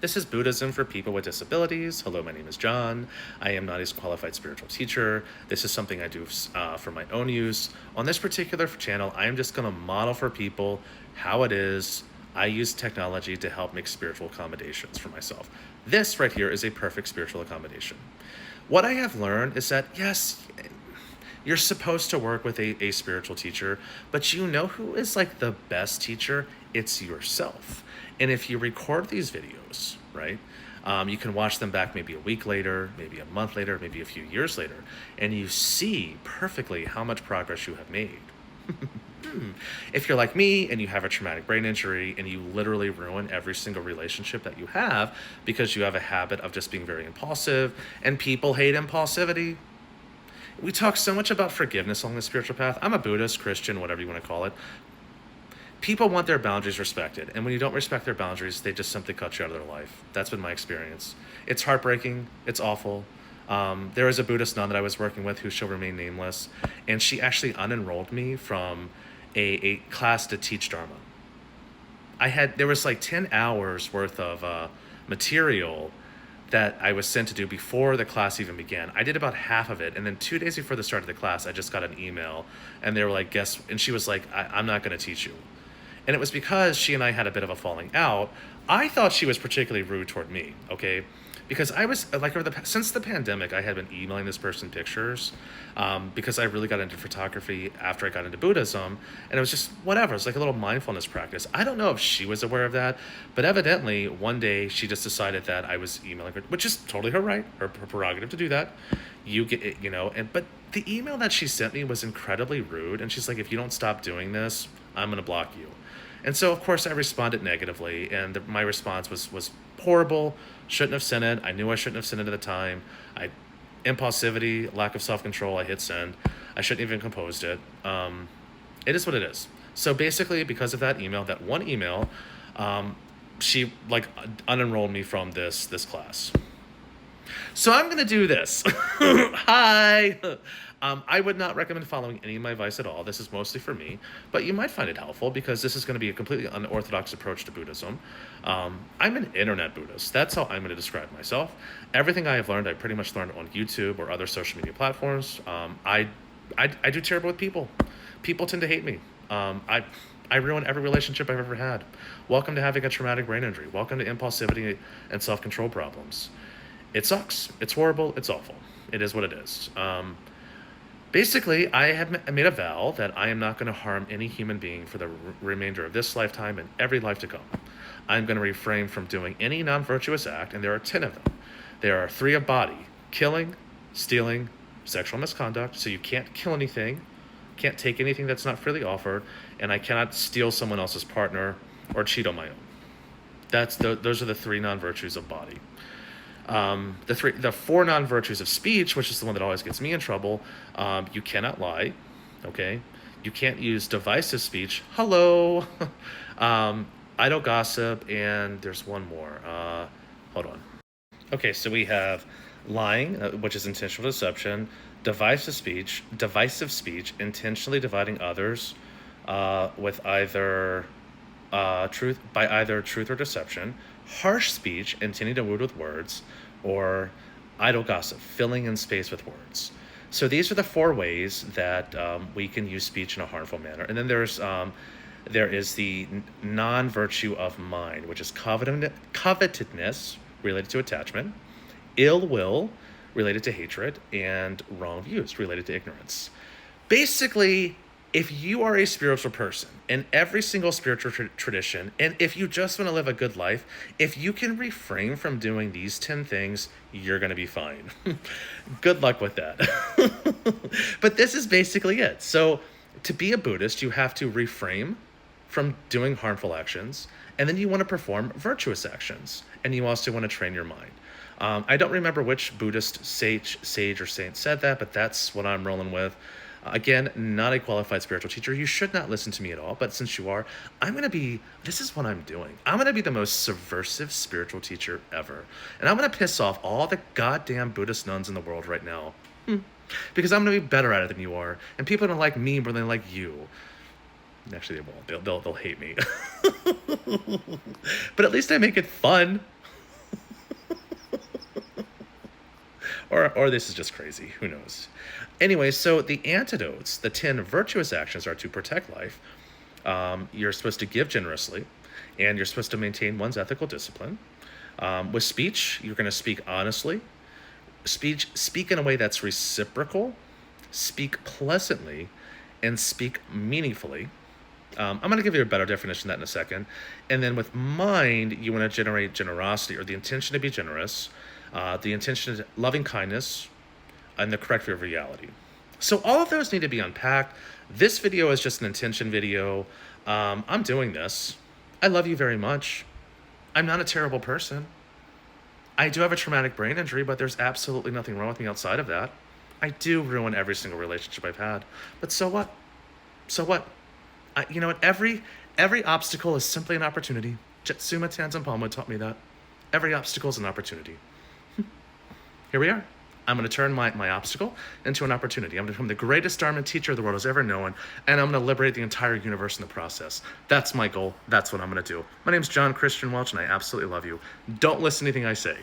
This is Buddhism for people with disabilities. Hello, my name is John. I am not a qualified spiritual teacher. This is something I do for my own use. On this particular channel, I am just going to model for people how it is I use technology to help make spiritual accommodations for myself. This right here is a perfect spiritual accommodation. What I have learned is that, yes, you're supposed to work with a spiritual teacher, but you know who is like the best teacher? It's yourself. And if you record these videos, right, you can watch them back maybe a week later, maybe a month later, maybe a few years later, and you see perfectly how much progress you have made. If you're like me and you have a traumatic brain injury and you literally ruin every single relationship that you have because you have a habit of just being very impulsive, and people hate impulsivity. We talk so much about forgiveness along the spiritual path. I'm a Buddhist, Christian, whatever you want to call it. People want their boundaries respected, and when you don't respect their boundaries, they just simply cut you out of their life. That's been my experience. It's heartbreaking. It's awful. There is a Buddhist nun that I was working with who shall remain nameless, and she actually unenrolled me from a class to teach Dharma. There was like 10 hours worth of material that I was sent to do before the class even began. I did about half of it, and then 2 days before the start of the class, I just got an email, and they were like, guess, and she was like, I'm not going to teach you. And it was because she and I had a bit of a falling out. I thought she was particularly rude toward me, okay? Because I was, like, since the pandemic, I had been emailing this person pictures because I really got into photography after I got into Buddhism, and it was just whatever. It's like a little mindfulness practice. I don't know if she was aware of that, but evidently one day she just decided that I was emailing her, which is totally her right, her prerogative to do that. You get it, but the email that she sent me was incredibly rude, and she's like, if you don't stop doing this, I'm going to block you. And so, of course, I responded negatively, and my response was horrible. Shouldn't have sent it. I knew I shouldn't have sent it at the time. Impulsivity, lack of self-control, I hit send. I shouldn't even composed it. It is what it is. So basically, because of that email, that one email, she like unenrolled me from this class. So I'm going to do this. Hi. I would not recommend following any of my advice at all. This is mostly for me, but you might find it helpful because this is going to be a completely unorthodox approach to Buddhism. I'm an internet Buddhist. That's how I'm going to describe myself. Everything I have learned, I pretty much learned on YouTube or other social media platforms. I do terrible with people. People tend to hate me. I ruin every relationship I've ever had. Welcome to having a traumatic brain injury. Welcome to impulsivity and self-control problems. It sucks. It's horrible. It's awful. It is what it is. Basically, I have made a vow that I am not going to harm any human being for the remainder of this lifetime and every life to come. I'm going to refrain from doing any non-virtuous act, and there are 10 of them. There are 3 of body: killing, stealing, sexual misconduct. So you can't kill anything, can't take anything that's not freely offered, and I cannot steal someone else's partner or cheat on my own. Those are the 3 non-virtues of body. The 4 non-virtues of speech, which is the one that always gets me in trouble. You cannot lie, okay? You can't use divisive speech. Hello. Idle gossip, and there's one more. Hold on. Okay, so we have lying, which is intentional deception, divisive speech, intentionally dividing others with either truth or deception, harsh speech, intending to wound with words, or idle gossip, filling in space with words. So these are the 4 ways that we can use speech in a harmful manner. And then there is the non-virtue of mind, which is covetedness related to attachment, ill will related to hatred, and wrong views related to ignorance. Basically, if you are a spiritual person in every single spiritual tradition, and if you just want to live a good life, if you can refrain from doing these 10 things, you're going to be fine. Good luck with that. But this is basically it. So to be a Buddhist, you have to refrain from doing harmful actions, and then you want to perform virtuous actions, and you also want to train your mind. I don't remember which Buddhist sage or saint said that, but that's what I'm rolling with. Again, not a qualified spiritual teacher. You should not listen to me at all. But since you are, this is what I'm doing. I'm going to be the most subversive spiritual teacher ever. And I'm going to piss off all the goddamn Buddhist nuns in the world right now. Because I'm going to be better at it than you are. And people don't like me more than they like you. Actually, they won't. They'll hate me. But at least I make it fun. or this is just crazy. Who knows? Anyway, so the antidotes, the 10 virtuous actions, are to protect life. You're supposed to give generously, and you're supposed to maintain one's ethical discipline. With speech, you're going to speak honestly. Speak in a way that's reciprocal. Speak pleasantly, and speak meaningfully. I'm going to give you a better definition of that in a second. And then with mind, you want to generate generosity, or the intention to be generous, the intention of loving kindness, and the correct view of reality. So all of those need to be unpacked. This video is just an intention video. I'm doing this. I love you very much. I'm not a terrible person. I do have a traumatic brain injury, but there's absolutely nothing wrong with me outside of that. I do ruin every single relationship I've had. But so what? So what? You know what? Every obstacle is simply an opportunity. Jetsuma Tenzin Palmo taught me that. Every obstacle is an opportunity. Here we are. I'm going to turn my obstacle into an opportunity. I'm going to become the greatest Dharma teacher the world has ever known, and I'm going to liberate the entire universe in the process. That's my goal. That's what I'm going to do. My name's John Christian Welch, and I absolutely love you. Don't listen to anything I say.